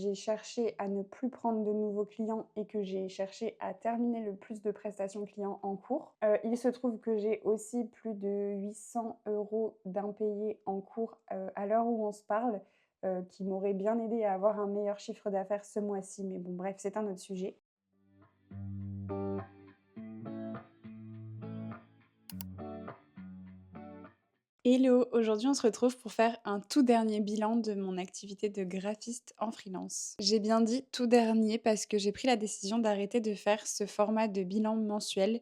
j'ai cherché à ne plus prendre de nouveaux clients et que j'ai cherché à terminer le plus de prestations clients en cours. Il se trouve que j'ai aussi plus de 800 € d'impayés en cours, à l'heure où on se parle, qui m'auraient bien aidé à avoir un meilleur chiffre d'affaires ce mois-ci. Mais bon bref, c'est un autre sujet. Hello, aujourd'hui on se retrouve pour faire un tout dernier bilan de mon activité de graphiste en freelance. J'ai bien dit tout dernier parce que j'ai pris la décision d'arrêter de faire ce format de bilan mensuel.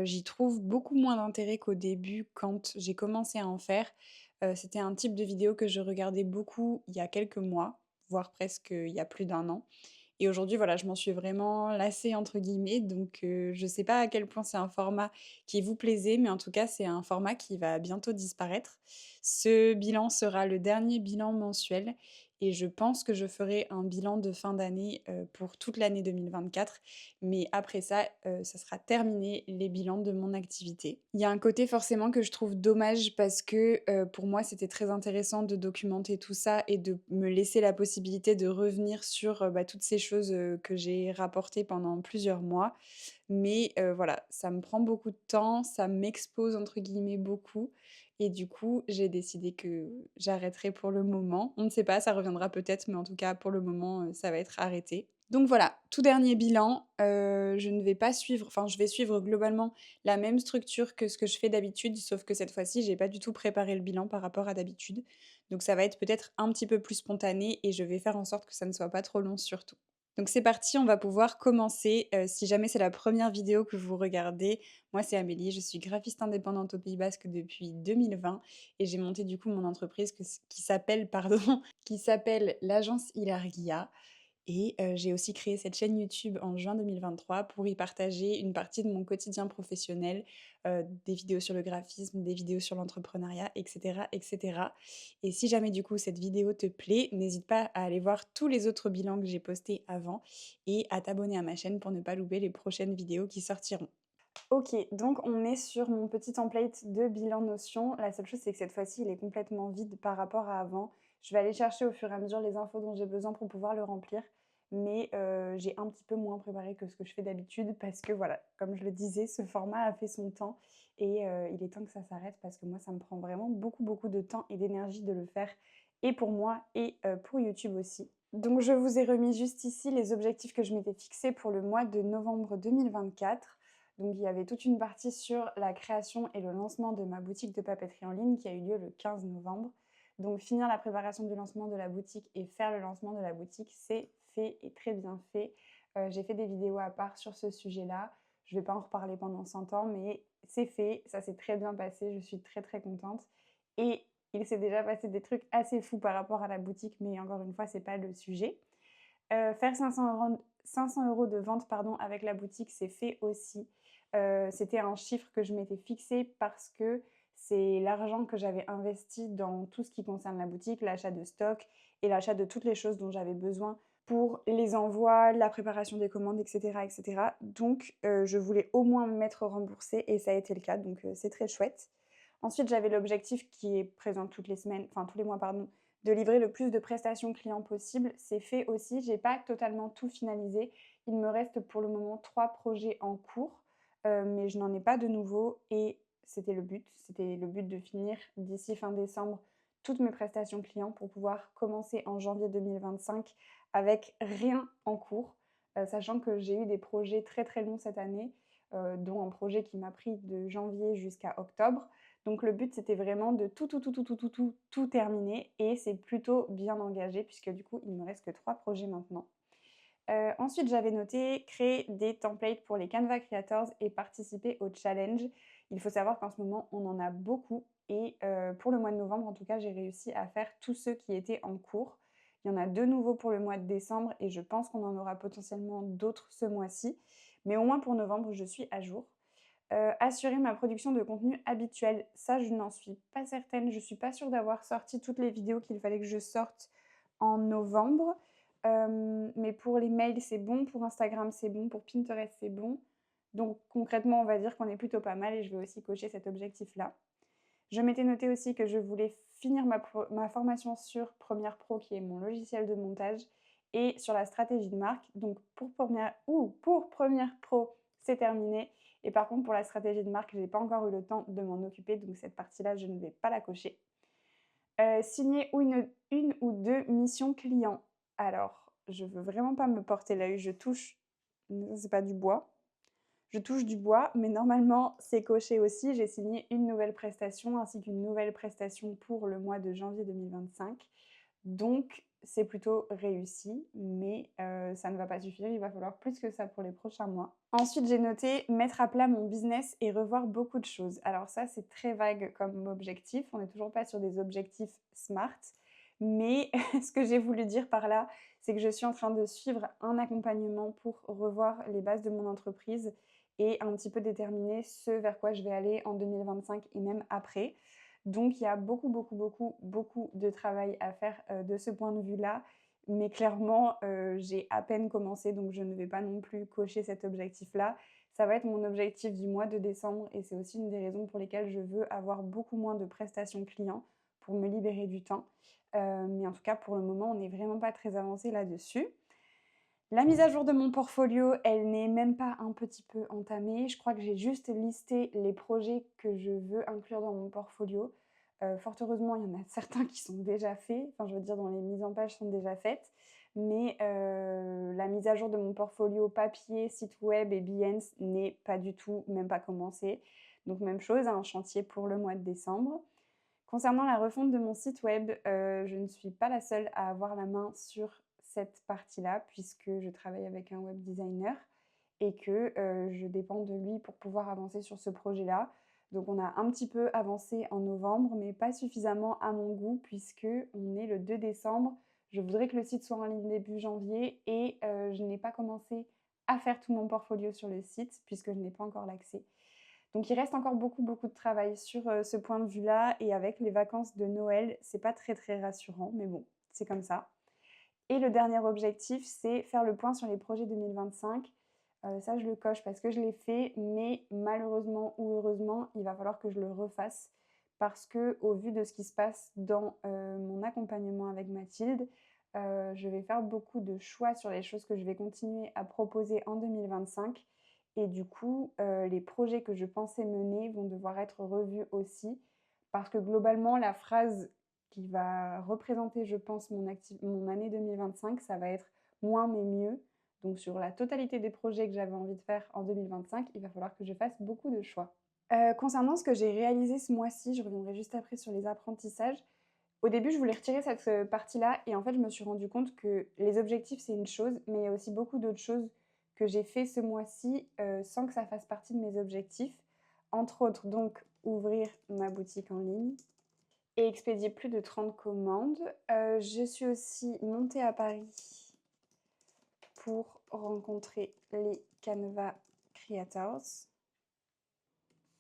J'y trouve beaucoup moins d'intérêt qu'au début quand j'ai commencé à en faire. C'était un type de vidéo que je regardais beaucoup il y a quelques mois, voire presque il y a plus d'un an. Et aujourd'hui, voilà, je m'en suis vraiment «lassée» entre guillemets, donc je sais pas à quel point c'est un format qui vous plaisait, mais en tout cas, c'est un format qui va bientôt disparaître. Ce bilan sera le dernier bilan mensuel et je pense que je ferai un bilan de fin d'année, pour toute l'année 2024. Mais après ça, ça sera terminé les bilans de mon activité. Il y a un côté forcément que je trouve dommage parce que, pour moi, c'était très intéressant de documenter tout ça et de me laisser la possibilité de revenir sur, bah, toutes ces choses, que j'ai rapportées pendant plusieurs mois. Mais, voilà, ça me prend beaucoup de temps, ça «m'expose» entre guillemets beaucoup et du coup, j'ai décidé que j'arrêterais pour le moment. On ne sait pas, ça reviendra peut-être, mais en tout cas pour le moment, ça va être arrêté. Donc voilà, tout dernier bilan, je ne vais pas suivre enfin je vais suivre globalement la même structure que ce que je fais d'habitude, sauf que cette fois-ci, j'ai pas du tout préparé le bilan par rapport à d'habitude. Donc ça va être peut-être un petit peu plus spontané et je vais faire en sorte que ça ne soit pas trop long surtout. Donc c'est parti, on va pouvoir commencer. Si jamais c'est la première vidéo que vous regardez, moi c'est Amélie, je suis graphiste indépendante au Pays Basque depuis 2020 et j'ai monté du coup mon entreprise qui s'appelle pardon, qui s'appelle l'agence Hilaria. Et j'ai aussi créé cette chaîne YouTube en juin 2023 pour y partager une partie de mon quotidien professionnel, des vidéos sur le graphisme, des vidéos sur l'entrepreneuriat et cetera et cetera. Et si jamais du coup cette vidéo te plaît, n'hésite pas à aller voir tous les autres bilans que j'ai postés avant et à t'abonner à ma chaîne pour ne pas louper les prochaines vidéos qui sortiront. OK, donc on est sur mon petit template de bilan Notion. La seule chose, c'est que cette fois-ci, il est complètement vide par rapport à avant. Je vais aller chercher au fur et à mesure les infos dont j'ai besoin pour pouvoir le remplir, mais j'ai un petit peu moins préparé que ce que je fais d'habitude parce que voilà, comme je le disais, ce format a fait son temps et il est temps que ça s'arrête parce que moi, ça me prend vraiment beaucoup, beaucoup de temps et d'énergie de le faire et pour moi et pour YouTube aussi. Donc je vous ai remis juste ici les objectifs que je m'étais fixés pour le mois de novembre 2024. Donc il y avait toute une partie sur la création et le lancement de ma boutique de papeterie en ligne qui a eu lieu le 15 novembre. Donc finir la préparation du lancement de la boutique et faire le lancement de la boutique, c'est fait et très bien fait. J'ai fait des vidéos à part sur ce sujet-là. Je ne vais pas en reparler pendant 100 ans, mais c'est fait, ça s'est très bien passé, je suis très très contente. Et il s'est déjà passé des trucs assez fous par rapport à la boutique, mais encore une fois, c'est pas le sujet. Faire 500 € de vente pardon, avec la boutique, c'est fait aussi. C'était un chiffre que je m'étais fixé parce que c'est l'argent que j'avais investi dans tout ce qui concerne la boutique, l'achat de stock et l'achat de toutes les choses dont j'avais besoin pour les envois, la préparation des commandes, et cetera et cetera. Donc je voulais au moins me mettre remboursée et ça a été le cas, donc c'est très chouette. Ensuite, j'avais l'objectif qui est présent toutes les semaines, enfin tous les mois pardon, de livrer le plus de prestations clients possible. C'est fait aussi, j'ai pas totalement tout finalisé. Il me reste pour le moment 3 projets en cours, mais je n'en ai pas de nouveaux et c'était le but. C'était le but de finir d'ici fin décembre toutes mes prestations clients pour pouvoir commencer en janvier 2025 avec rien en cours, sachant que j'ai eu des projets très, très longs cette année, dont un projet qui m'a pris de janvier jusqu'à octobre. Donc le but, c'était vraiment de tout terminer et c'est plutôt bien engagé puisque du coup, il me reste que 3 projets maintenant. Ensuite, j'avais noté créer des templates pour les Canva Creators et participer au challenge. Il faut savoir qu'en ce moment, on en a beaucoup et pour le mois de novembre, en tout cas, j'ai réussi à faire tous ceux qui étaient en cours. Il y en a 2 nouveaux pour le mois de décembre et je pense qu'on en aura potentiellement d'autres ce mois-ci. Mais au moins pour novembre, je suis à jour. Assurer ma production de contenu habituel, ça je n'en suis pas certaine. Je suis pas sûre d'avoir sorti toutes les vidéos qu'il fallait que je sorte en novembre. Mais pour les mails, c'est bon, pour Instagram, c'est bon, pour Pinterest, c'est bon. Donc concrètement, on va dire qu'on est plutôt pas mal et je vais aussi cocher cet objectif-là. Je m'étais noté aussi que je voulais finir ma formation sur Premiere Pro, qui est mon logiciel de montage, et sur la stratégie de marque. Donc pour première pro, c'est terminé. Et par contre, pour la stratégie de marque, je n'ai pas encore eu le temps de m'en occuper, donc cette partie-là, je ne vais pas la cocher. Signer une ou deux missions clients. Alors, je veux vraiment pas me porter l'œil, je touche, c'est pas du bois, je touche du bois, mais normalement, c'est coché aussi. J'ai signé une nouvelle prestation ainsi qu'une nouvelle prestation pour le mois de janvier 2025. Donc, c'est plutôt réussi, mais ça ne va pas suffire. Il va falloir plus que ça pour les prochains mois. Ensuite, j'ai noté mettre à plat mon business et revoir beaucoup de choses. Alors ça, c'est très vague comme objectif. On n'est toujours pas sur des objectifs SMART. Mais ce que j'ai voulu dire par là, c'est que je suis en train de suivre un accompagnement pour revoir les bases de mon entreprise et un petit peu déterminer ce vers quoi je vais aller en 2025 et même après. Donc il y a beaucoup de travail à faire de ce point de vue-là. Mais clairement, j'ai à peine commencé, donc je ne vais pas non plus cocher cet objectif-là. Ça va être mon objectif du mois de décembre et c'est aussi une des raisons pour lesquelles je veux avoir beaucoup moins de prestations clients pour me libérer du temps. Mais en tout cas, pour le moment, on n'est vraiment pas très avancé là-dessus. La mise à jour de mon portfolio, elle n'est même pas un petit peu entamée. Je crois que j'ai juste listé les projets que je veux inclure dans mon portfolio. Fort heureusement, il y en a certains qui sont déjà faits, enfin je veux dire dont les mises en page sont déjà faites. Mais la mise à jour de mon portfolio papier, site web et Behance n'est pas du tout, même pas commencée. Donc même chose, un chantier pour le mois de décembre. Concernant la refonte de mon site web, je ne suis pas la seule à avoir la main sur cette partie-là puisque je travaille avec un web designer et que je dépends de lui pour pouvoir avancer sur ce projet-là. Donc on a un petit peu avancé en novembre, mais pas suffisamment à mon goût puisque on est le 2 décembre. Je voudrais que le site soit en ligne début janvier et je n'ai pas commencé à faire tout mon portfolio sur le site puisque je n'ai pas encore l'accès. Donc il reste encore beaucoup de travail sur ce point de vue-là et avec les vacances de Noël, c'est pas très rassurant, mais bon, c'est comme ça. Et le dernier objectif, c'est faire le point sur les projets 2025. Ça, je le coche parce que je l'ai fait, mais malheureusement ou heureusement, il va falloir que je le refasse parce que au vu de ce qui se passe dans mon accompagnement avec Mathilde, je vais faire beaucoup de choix sur les choses que je vais continuer à proposer en 2025 et du coup, les projets que je pensais mener vont devoir être revus aussi parce que globalement, la phrase qui va représenter, je pense, mon année 2025, ça va être moins mais mieux. Donc sur la totalité des projets que j'avais envie de faire en 2025, il va falloir que je fasse beaucoup de choix. Concernant ce que j'ai réalisé ce mois-ci, je reviendrai juste après sur les apprentissages. Au début, je voulais retirer cette partie-là et en fait, je me suis rendu compte que les objectifs, c'est une chose, mais il y a aussi beaucoup d'autres choses que j'ai fait ce mois-ci sans que ça fasse partie de mes objectifs. Entre autres, donc, ouvrir ma boutique en ligne et expédier plus de 30 commandes. Je suis aussi montée à Paris pour rencontrer les Canva Creators.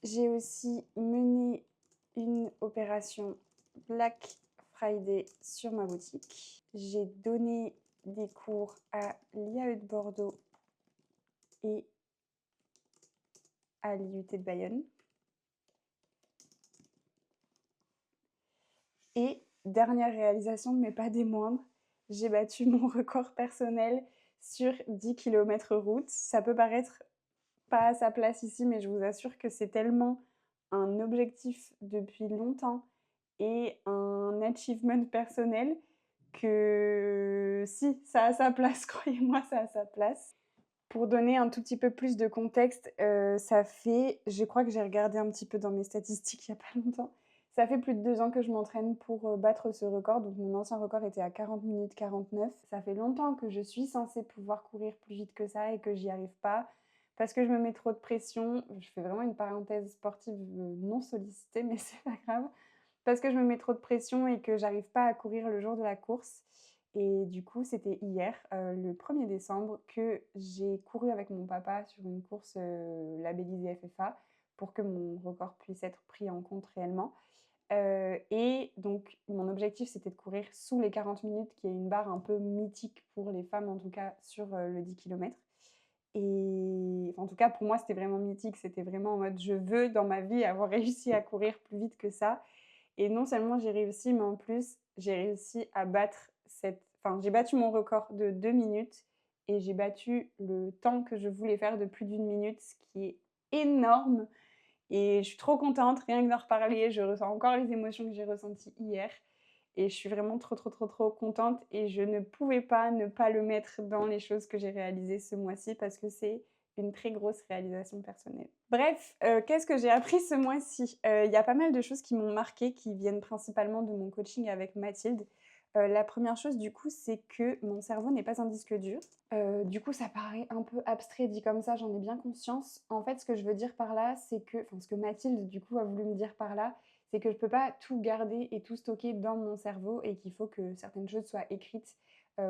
J'ai aussi mené une opération Black Friday sur ma boutique. J'ai donné des cours à l'IAE de Bordeaux et à l'IUT de Bayonne. Et dernière réalisation, mais pas des moindres, j'ai battu mon record personnel sur 10 km route. Ça peut paraître pas à sa place ici, mais je vous assure que c'est tellement un objectif depuis longtemps et un achievement personnel que si, ça a sa place, croyez-moi, ça a sa place. Pour donner un tout petit peu plus de contexte, ça fait, je crois que j'ai regardé un petit peu dans mes statistiques il n'y a pas longtemps, ça fait plus de 2 ans que je m'entraîne pour battre ce record. Donc mon ancien record était à 40 minutes 49. Ça fait longtemps que je suis censée pouvoir courir plus vite que ça et que j'y arrive pas parce que je me mets trop de pression. Je fais vraiment une parenthèse sportive non sollicitée, mais c'est pas grave. Parce que je me mets trop de pression et que j'arrive pas à courir le jour de la course. Et du coup, c'était hier, le 1er décembre, que j'ai couru avec mon papa sur une course labellisée FFA pour que mon record puisse être pris en compte réellement. Et donc, mon objectif, c'était de courir sous les 40 minutes, qui est une barre un peu mythique pour les femmes, en tout cas, sur le 10 km. Et en tout cas, pour moi, c'était vraiment mythique. C'était vraiment en mode, je veux dans ma vie avoir réussi à courir plus vite que ça. Et non seulement j'ai réussi, mais en plus, j'ai réussi à battre enfin, j'ai battu mon record de 2 minutes et j'ai battu le temps que je voulais faire de plus d'une minute, ce qui est énorme et je suis trop contente, rien que d'en reparler, je ressens encore les émotions que j'ai ressenties hier et je suis vraiment trop, trop, trop, trop contente et je ne pouvais pas ne pas le mettre dans les choses que j'ai réalisées ce mois-ci parce que c'est une très grosse réalisation personnelle. Bref, qu'est-ce que j'ai appris ce mois-ci? Il y a pas mal de choses qui m'ont marquée, qui viennent principalement de mon coaching avec Mathilde. La première chose du coup, c'est que mon cerveau n'est pas un disque dur. Du coup, ça paraît un peu abstrait dit comme ça, j'en ai bien conscience. En fait, ce que je veux dire par là, c'est que enfin, ce que Mathilde du coup a voulu me dire par là, c'est que je peux pas tout garder et tout stocker dans mon cerveau et qu'il faut que certaines choses soient écrites,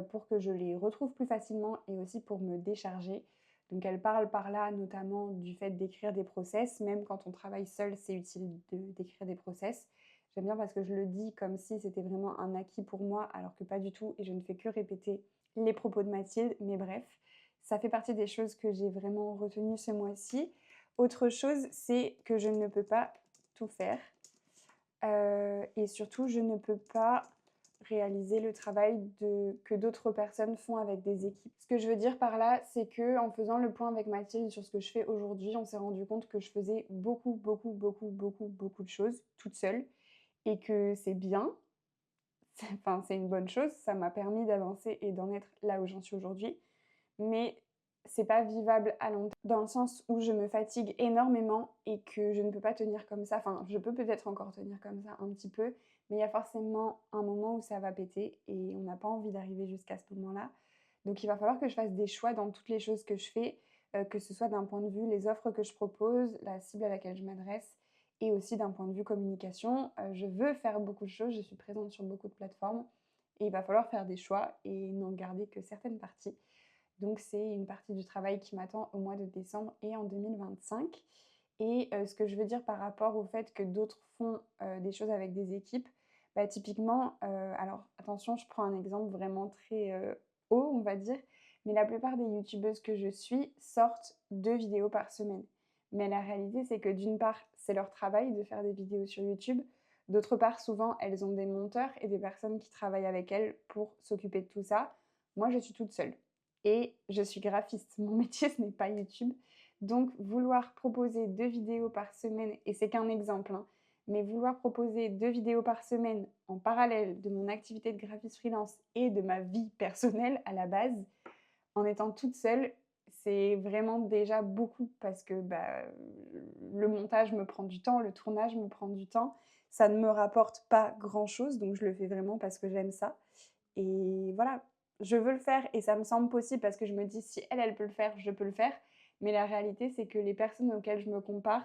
pour que je les retrouve plus facilement et aussi pour me décharger. Donc elle parle par là notamment du fait d'écrire des process, même quand on travaille seul, c'est utile d'écrire des process. J'aime bien parce que je le dis comme si c'était vraiment un acquis pour moi, alors que pas du tout, et je ne fais que répéter les propos de Mathilde, mais bref, ça fait partie des choses que j'ai vraiment retenues ce mois-ci. Autre chose, c'est que je ne peux pas tout faire, et surtout, je ne peux pas réaliser le travail que d'autres personnes font avec des équipes. Ce que je veux dire par là, c'est que en faisant le point avec Mathilde sur ce que je fais aujourd'hui, on s'est rendu compte que je faisais beaucoup, beaucoup, beaucoup, beaucoup, beaucoup de choses toute seule et que c'est bien, enfin, c'est une bonne chose, ça m'a permis d'avancer et d'en être là où j'en suis aujourd'hui, mais c'est pas vivable à long terme, dans le sens où je me fatigue énormément et que je ne peux pas tenir comme ça. Enfin, je peux peut-être encore tenir comme ça un petit peu, mais il y a forcément un moment où ça va péter et on n'a pas envie d'arriver jusqu'à ce moment-là. Donc il va falloir que je fasse des choix dans toutes les choses que je fais, que ce soit d'un point de vue les offres que je propose, la cible à laquelle je m'adresse, et aussi d'un point de vue communication. Je veux faire beaucoup de choses, je suis présente sur beaucoup de plateformes, et il va falloir faire des choix et n'en garder que certaines parties. Donc c'est une partie du travail qui m'attend au mois de décembre et en 2025. Et ce que je veux dire par rapport au fait que d'autres font des choses avec des équipes, bah, typiquement, alors attention, je prends un exemple vraiment très haut, on va dire, mais la plupart des youtubeuses que je suis sortent 2 vidéos par semaine. Mais la réalité, c'est que d'une part, c'est leur travail de faire des vidéos sur YouTube. D'autre part, souvent, elles ont des monteurs et des personnes qui travaillent avec elles pour s'occuper de tout ça. Moi, je suis toute seule et je suis graphiste. Mon métier, ce n'est pas YouTube. Donc, vouloir proposer 2 vidéos par semaine, et c'est qu'un exemple, hein, mais vouloir proposer 2 vidéos par semaine en parallèle de mon activité de graphiste freelance et de ma vie personnelle à la base, en étant toute seule, c'est vraiment déjà beaucoup parce que bah, le montage me prend du temps, le tournage me prend du temps. Ça ne me rapporte pas grand-chose, donc je le fais vraiment parce que j'aime ça. Et voilà, je veux le faire et ça me semble possible parce que je me dis si elle, elle peut le faire, je peux le faire. Mais la réalité, c'est que les personnes auxquelles je me compare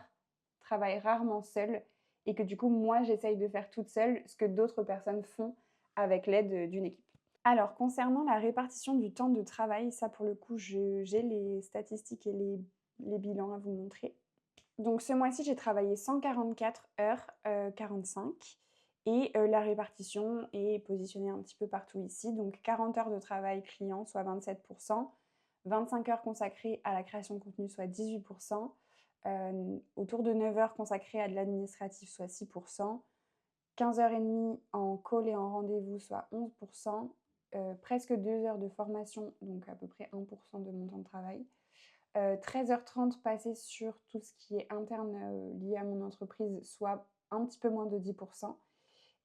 travaillent rarement seules et que du coup, moi, j'essaye de faire toute seule ce que d'autres personnes font avec l'aide d'une équipe. Alors, concernant la répartition du temps de travail, ça pour le coup, j'ai les statistiques et les bilans à vous montrer. Donc ce mois-ci, j'ai travaillé 144 heures, 45, et la répartition est positionnée un petit peu partout ici. Donc 40 heures de travail client, soit 27 25 heures consacrées à la création de contenu, soit 18 autour de 9 heures consacrées à de l'administratif, soit 6 15h30 en call et en rendez-vous, soit 11 presque 2 heures de formation, donc à peu près 1 de mon temps de travail. 13h30 passées sur tout ce qui est interne lié à mon entreprise, soit un petit peu moins de 10%,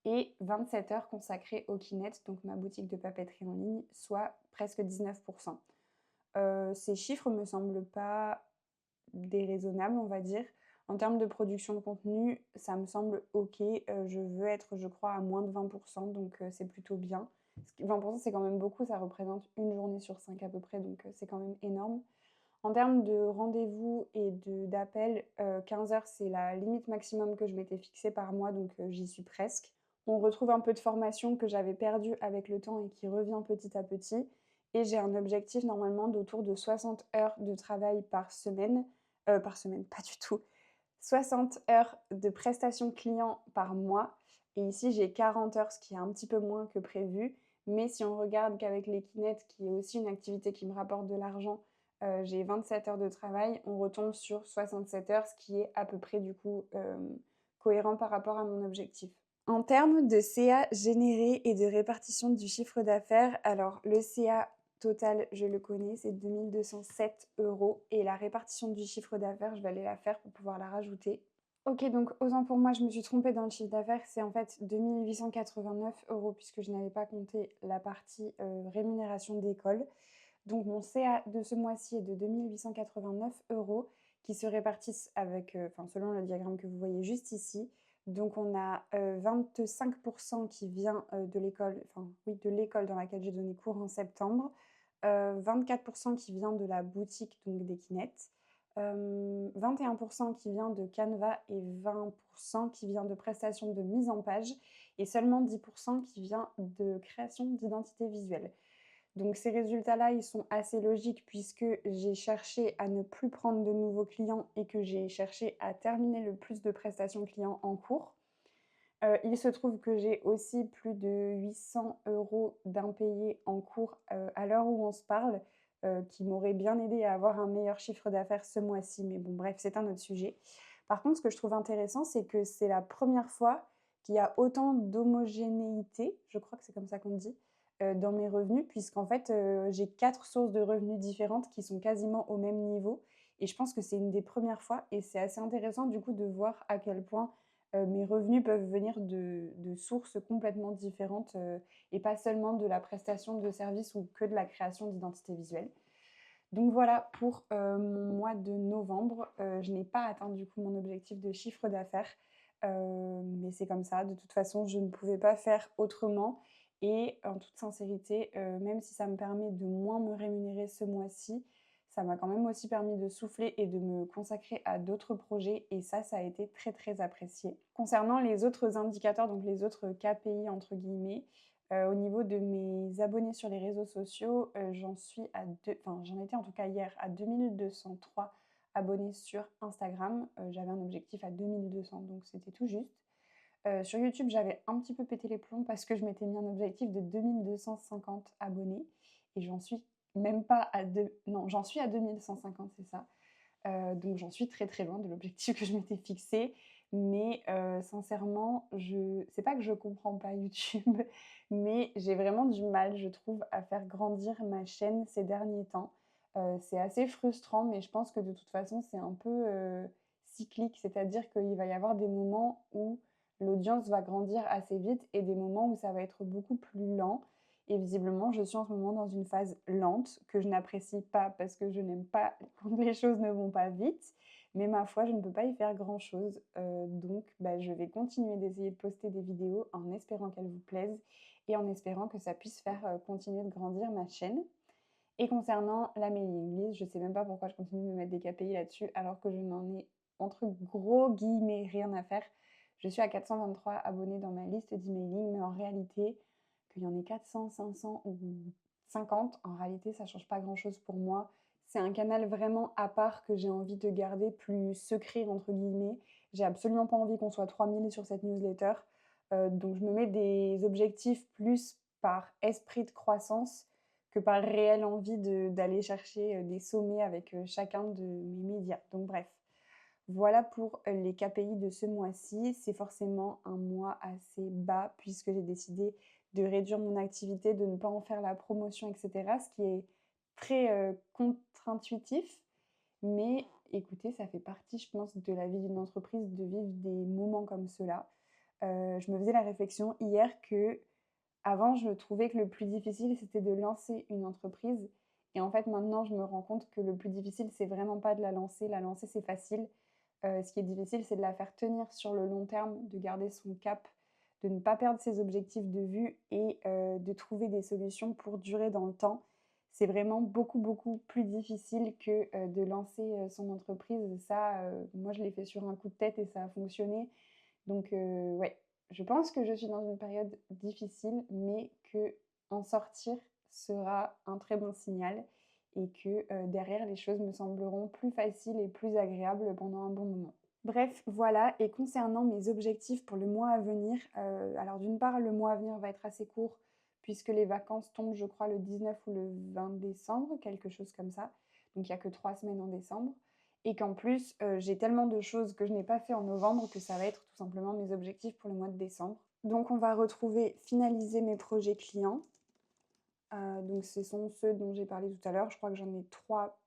et 27 heures consacrées au Kinet, donc ma boutique de papeterie en ligne, soit presque 19%. Ces chiffres me semblent pas déraisonnables, on va dire. En termes de production de contenu, ça me semble ok. Je veux être, je crois, à moins de 20%, donc c'est plutôt bien. 20%, c'est quand même beaucoup, ça représente une journée sur 5 à peu près, donc c'est quand même énorme. En termes de rendez-vous et d'appels, 15 heures, c'est la limite maximum que je m'étais fixée par mois, donc j'y suis presque. On retrouve un peu de formation que j'avais perdue avec le temps et qui revient petit à petit. Et j'ai un objectif normalement d'autour de 60 heures de travail par semaine, pas du tout, 60 heures de prestations clients par mois. Et ici, j'ai 40 heures, ce qui est un petit peu moins que prévu. Mais si on regarde qu'avec les Kinettes, qui est aussi une activité qui me rapporte de l'argent, j'ai 27 heures de travail, on retombe sur 67 heures, ce qui est à peu près du coup cohérent par rapport à mon objectif. En termes de CA généré et de répartition du chiffre d'affaires, alors le CA total, je le connais, c'est 2207 € et la répartition du chiffre d'affaires, je vais aller la faire pour pouvoir la rajouter. Ok, donc autant pour moi, je me suis trompée dans le chiffre d'affaires, c'est en fait 2889 € puisque je n'avais pas compté la partie rémunération d'école. Donc mon CA de ce mois-ci est de 2889 € qui se répartissent avec, selon le diagramme que vous voyez juste ici. Donc on a 25% qui vient de l'école, de l'école dans laquelle j'ai donné cours en septembre, 24% qui vient de la boutique, donc des Kinettes, 21% qui vient de Canva et 20% qui vient de prestations de mise en page et seulement 10% qui vient de création d'identité visuelle. Donc ces résultats-là, ils sont assez logiques puisque j'ai cherché à ne plus prendre de nouveaux clients et que j'ai cherché à terminer le plus de prestations clients en cours. Il se trouve que j'ai aussi plus de 800 € d'impayés en cours à l'heure où on se parle, qui m'auraient bien aidé à avoir un meilleur chiffre d'affaires ce mois-ci. Mais bon, bref, c'est un autre sujet. Par contre, ce que je trouve intéressant, c'est que c'est la première fois qu'il y a autant d'homogénéité, je crois que c'est comme ça qu'on dit, dans mes revenus, puisqu'en fait, j'ai 4 sources de revenus différentes qui sont quasiment au même niveau. Et je pense que c'est une des premières fois et c'est assez intéressant du coup de voir à quel point mes revenus peuvent venir de sources complètement différentes et pas seulement de la prestation de services ou que de la création d'identité visuelle. Donc voilà pour mon mois de novembre. Je n'ai pas atteint du coup mon objectif de chiffre d'affaires, mais c'est comme ça. De toute façon, je ne pouvais pas faire autrement. Et en toute sincérité, même si ça me permet de moins me rémunérer ce mois-ci, ça m'a quand même aussi permis de souffler et de me consacrer à d'autres projets. Et ça a été très très apprécié. Concernant les autres indicateurs, donc les autres KPI entre guillemets, au niveau de mes abonnés sur les réseaux sociaux, j'en étais en tout cas hier à 2203 abonnés sur Instagram. J'avais un objectif à 2200, donc c'était tout juste. Sur YouTube, j'avais un petit peu pété les plombs parce que je m'étais mis un objectif de 2250 abonnés et j'en suis même pas à non, j'en suis à 2150, c'est ça. Donc j'en suis très très loin de l'objectif que je m'étais fixé. Mais sincèrement, c'est pas que je comprends pas YouTube, mais j'ai vraiment du mal, je trouve, à faire grandir ma chaîne ces derniers temps. C'est assez frustrant, mais je pense que de toute façon, c'est un peu cyclique, c'est-à-dire qu'il va y avoir des moments où l'audience va grandir assez vite et des moments où ça va être beaucoup plus lent. Et visiblement, je suis en ce moment dans une phase lente que je n'apprécie pas parce que je n'aime pas quand les choses ne vont pas vite. Mais ma foi, je ne peux pas y faire grand-chose. Donc, je vais continuer d'essayer de poster des vidéos en espérant qu'elles vous plaisent et en espérant que ça puisse faire continuer de grandir ma chaîne. Et concernant la mailing list, je ne sais même pas pourquoi je continue de me mettre des KPI là-dessus alors que je n'en ai, entre gros guillemets, rien à faire. Je suis à 423 abonnés dans ma liste d'emailing, mais en réalité, qu'il y en ait 400, 500 ou 50, en réalité, ça ne change pas grand-chose pour moi. C'est un canal vraiment à part que j'ai envie de garder plus secret, entre guillemets. J'ai absolument pas envie qu'on soit 3000 sur cette newsletter. Donc je me mets des objectifs plus par esprit de croissance que par réelle envie d'aller chercher des sommets avec chacun de mes médias. Donc bref, voilà pour les KPI de ce mois-ci. C'est forcément un mois assez bas puisque j'ai décidé de réduire mon activité, de ne pas en faire la promotion, etc. Ce qui est très contre-intuitif. Mais écoutez, ça fait partie, je pense, de la vie d'une entreprise de vivre des moments comme cela. Je me faisais la réflexion hier que avant, je trouvais que le plus difficile, c'était de lancer une entreprise. Et en fait, maintenant, je me rends compte que le plus difficile, c'est vraiment pas de la lancer. La lancer, c'est facile. Ce qui est difficile, c'est de la faire tenir sur le long terme, de garder son cap, de ne pas perdre ses objectifs de vue et de trouver des solutions pour durer dans le temps. C'est vraiment beaucoup, beaucoup plus difficile que de lancer son entreprise. Ça, moi, je l'ai fait sur un coup de tête et ça a fonctionné. Donc, ouais, je pense que je suis dans une période difficile, mais que en sortir sera un très bon signal et que derrière, les choses me sembleront plus faciles et plus agréables pendant un bon moment. Bref, voilà. Et concernant mes objectifs pour le mois à venir, alors d'une part, le mois à venir va être assez court puisque les vacances tombent, je crois, le 19 ou le 20 décembre, quelque chose comme ça. Donc, il n'y a que 3 semaines en décembre. Et qu'en plus, j'ai tellement de choses que je n'ai pas fait en novembre que ça va être tout simplement mes objectifs pour le mois de décembre. Donc on va retrouver finaliser mes projets clients. Donc ce sont ceux dont j'ai parlé tout à l'heure. Je crois que j'en ai 3,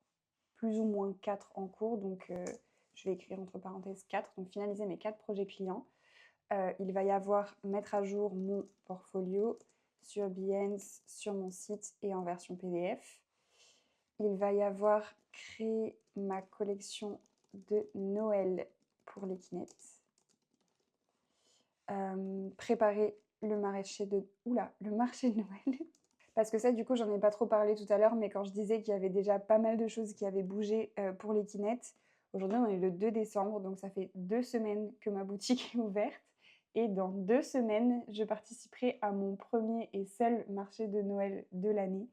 plus ou moins 4 en cours. Donc je vais écrire entre parenthèses 4. Donc finaliser mes 4 projets clients. Il va y avoir mettre à jour mon portfolio sur Behance, sur mon site et en version PDF. Il va y avoir créer ma collection de Noël pour les Kinettes. Préparer le marché de... Oula, le marché de Noël. Parce que ça, du coup, j'en ai pas trop parlé tout à l'heure, mais quand je disais qu'il y avait déjà pas mal de choses qui avaient bougé pour les Kinettes, aujourd'hui, on est le 2 décembre, donc ça fait 2 semaines que ma boutique est ouverte. Et dans 2 semaines, je participerai à mon premier et seul marché de Noël de l'année.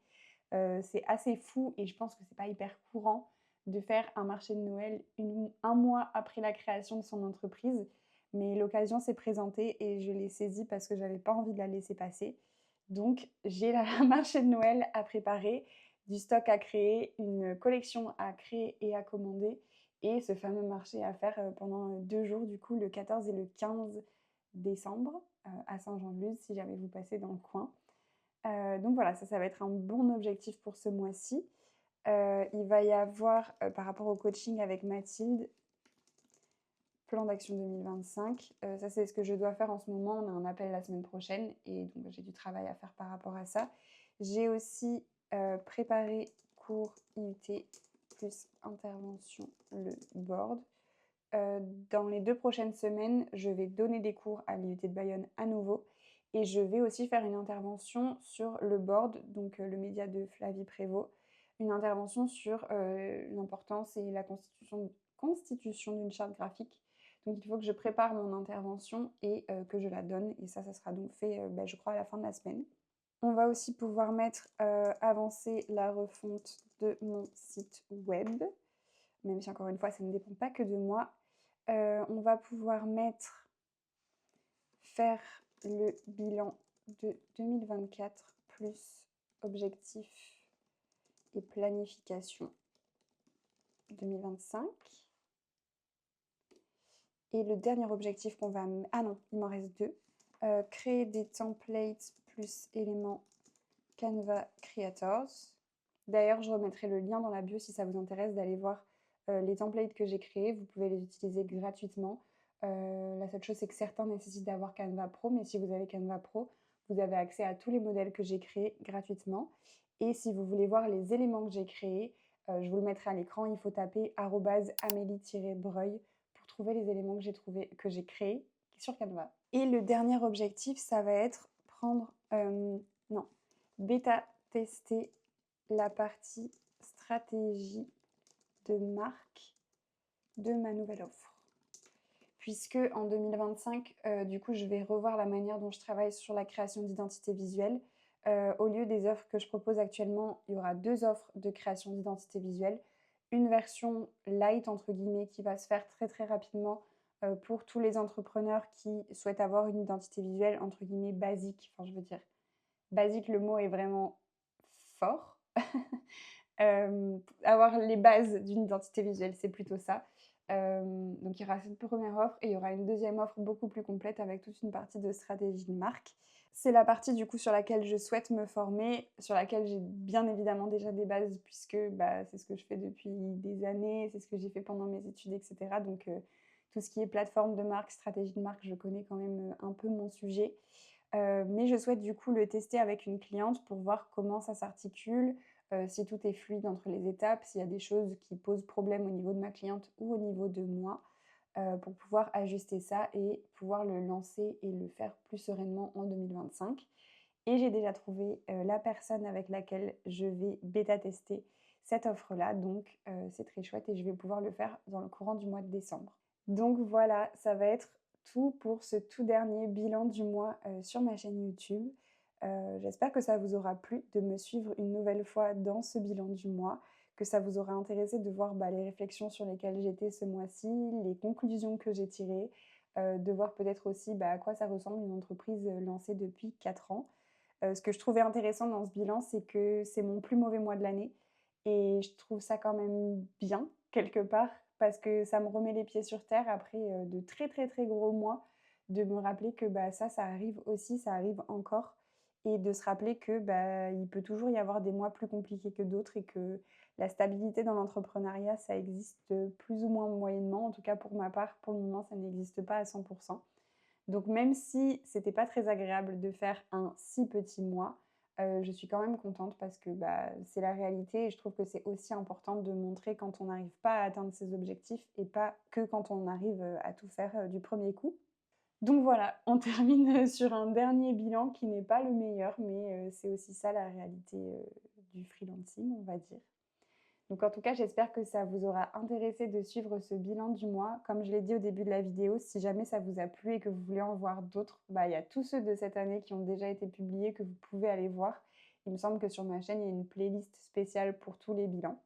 C'est assez fou et je pense que c'est pas hyper courant de faire un marché de Noël un mois après la création de son entreprise. Mais l'occasion s'est présentée et je l'ai saisie parce que j'avais pas envie de la laisser passer. Donc j'ai un marché de Noël à préparer, du stock à créer, une collection à créer et à commander et ce fameux marché à faire pendant 2 jours, du coup le 14 et le 15 décembre à Saint-Jean-de-Luz si jamais vous passez dans le coin. Donc voilà, ça va être un bon objectif pour ce mois-ci. Il va y avoir, par rapport au coaching avec Mathilde, plan d'action 2025. Ça, c'est ce que je dois faire en ce moment. On a un appel la semaine prochaine et donc j'ai du travail à faire par rapport à ça. J'ai aussi préparé cours IUT plus intervention, le board. Dans les 2 prochaines semaines, je vais donner des cours à l'IUT de Bayonne à nouveau. Et je vais aussi faire une intervention sur le board, donc le média de Flavie Prévost, une intervention sur l'importance et la constitution d'une charte graphique. Donc il faut que je prépare mon intervention et que je la donne. Et ça sera donc fait, je crois, à la fin de la semaine. On va aussi pouvoir mettre avancer la refonte de mon site web, même si encore une fois, ça ne dépend pas que de moi. On va pouvoir faire le bilan de 2024 plus objectifs et planification 2025. Et le dernier objectif qu'on va... Ah non, il m'en reste 2. Créer des templates plus éléments Canva Creators. D'ailleurs, je remettrai le lien dans la bio si ça vous intéresse d'aller voir les templates que j'ai créés. Vous pouvez les utiliser gratuitement. La seule chose, c'est que certains nécessitent d'avoir Canva Pro, mais si vous avez Canva Pro, vous avez accès à tous les modèles que j'ai créés gratuitement. Et si vous voulez voir les éléments que j'ai créés, je vous le mettrai à l'écran. Il faut taper @amélie-breuil pour trouver les éléments que j'ai créés sur Canva. Et le dernier objectif, ça va être bêta-tester la partie stratégie de marque de ma nouvelle offre. Puisque en 2025, du coup, je vais revoir la manière dont je travaille sur la création d'identité visuelle. Au lieu des offres que je propose actuellement, il y aura 2 offres de création d'identité visuelle. Une version light, entre guillemets, qui va se faire très très rapidement pour tous les entrepreneurs qui souhaitent avoir une identité visuelle, entre guillemets, basique. Enfin, je veux dire, basique, le mot est vraiment fort. Avoir les bases d'une identité visuelle, c'est plutôt ça. Donc il y aura cette première offre et il y aura une deuxième offre beaucoup plus complète avec toute une partie de stratégie de marque. C'est la partie du coup sur laquelle je souhaite me former, sur laquelle j'ai bien évidemment déjà des bases puisque c'est ce que je fais depuis des années, c'est ce que j'ai fait pendant mes études, etc. Donc tout ce qui est plateforme de marque, stratégie de marque, je connais quand même un peu mon sujet. Mais je souhaite du coup le tester avec une cliente pour voir comment ça s'articule, si tout est fluide entre les étapes, s'il y a des choses qui posent problème au niveau de ma cliente ou au niveau de moi, pour pouvoir ajuster ça et pouvoir le lancer et le faire plus sereinement en 2025. Et j'ai déjà trouvé la personne avec laquelle je vais bêta-tester cette offre-là, donc c'est très chouette et je vais pouvoir le faire dans le courant du mois de décembre. Donc voilà, ça va être tout pour ce tout dernier bilan du mois sur ma chaîne YouTube. J'espère que ça vous aura plu de me suivre une nouvelle fois dans ce bilan du mois, que ça vous aura intéressé de voir les réflexions sur lesquelles j'étais ce mois-ci, les conclusions que j'ai tirées, de voir peut-être aussi à quoi ça ressemble une entreprise lancée depuis 4 ans. Ce que je trouvais intéressant dans ce bilan, c'est que c'est mon plus mauvais mois de l'année et je trouve ça quand même bien, quelque part, parce que ça me remet les pieds sur terre après de très très très gros mois. de me rappeler que, bah, ça arrive aussi, ça arrive encore et de se rappeler que, bah, il peut toujours y avoir des mois plus compliqués que d'autres et que la stabilité dans l'entrepreneuriat, ça existe, plus ou moins moyennement. En tout cas, pour ma part, pour le moment, ça n'existe pas à 100. Donc même si c'était pas très agréable de faire un si petit mois, je suis quand même contente parce que, bah, c'est la réalité et je trouve que c'est aussi important de montrer quand on n'arrive pas à atteindre ses objectifs et pas que quand on arrive, à tout faire, du premier coup. Donc voilà, on termine, sur un dernier bilan qui n'est pas le meilleur, mais c'est aussi ça la réalité, du freelancing, on va dire. Donc en tout cas, j'espère que ça vous aura intéressé de suivre ce bilan du mois. Comme je l'ai dit au début de la vidéo, si jamais ça vous a plu et que vous voulez en voir d'autres, bah, il y a tous ceux de cette année qui ont déjà été publiés que vous pouvez aller voir. Il me semble que sur ma chaîne, il y a une playlist spéciale pour tous les bilans.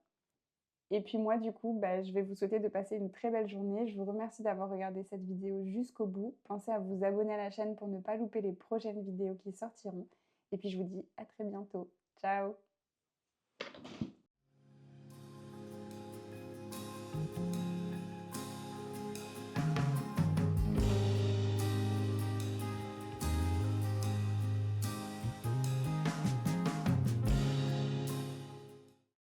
Et puis moi, du coup, bah, je vais vous souhaiter de passer une très belle journée. Je vous remercie d'avoir regardé cette vidéo jusqu'au bout. Pensez à vous abonner à la chaîne pour ne pas louper les prochaines vidéos qui sortiront. Et puis je vous dis à très bientôt. Ciao!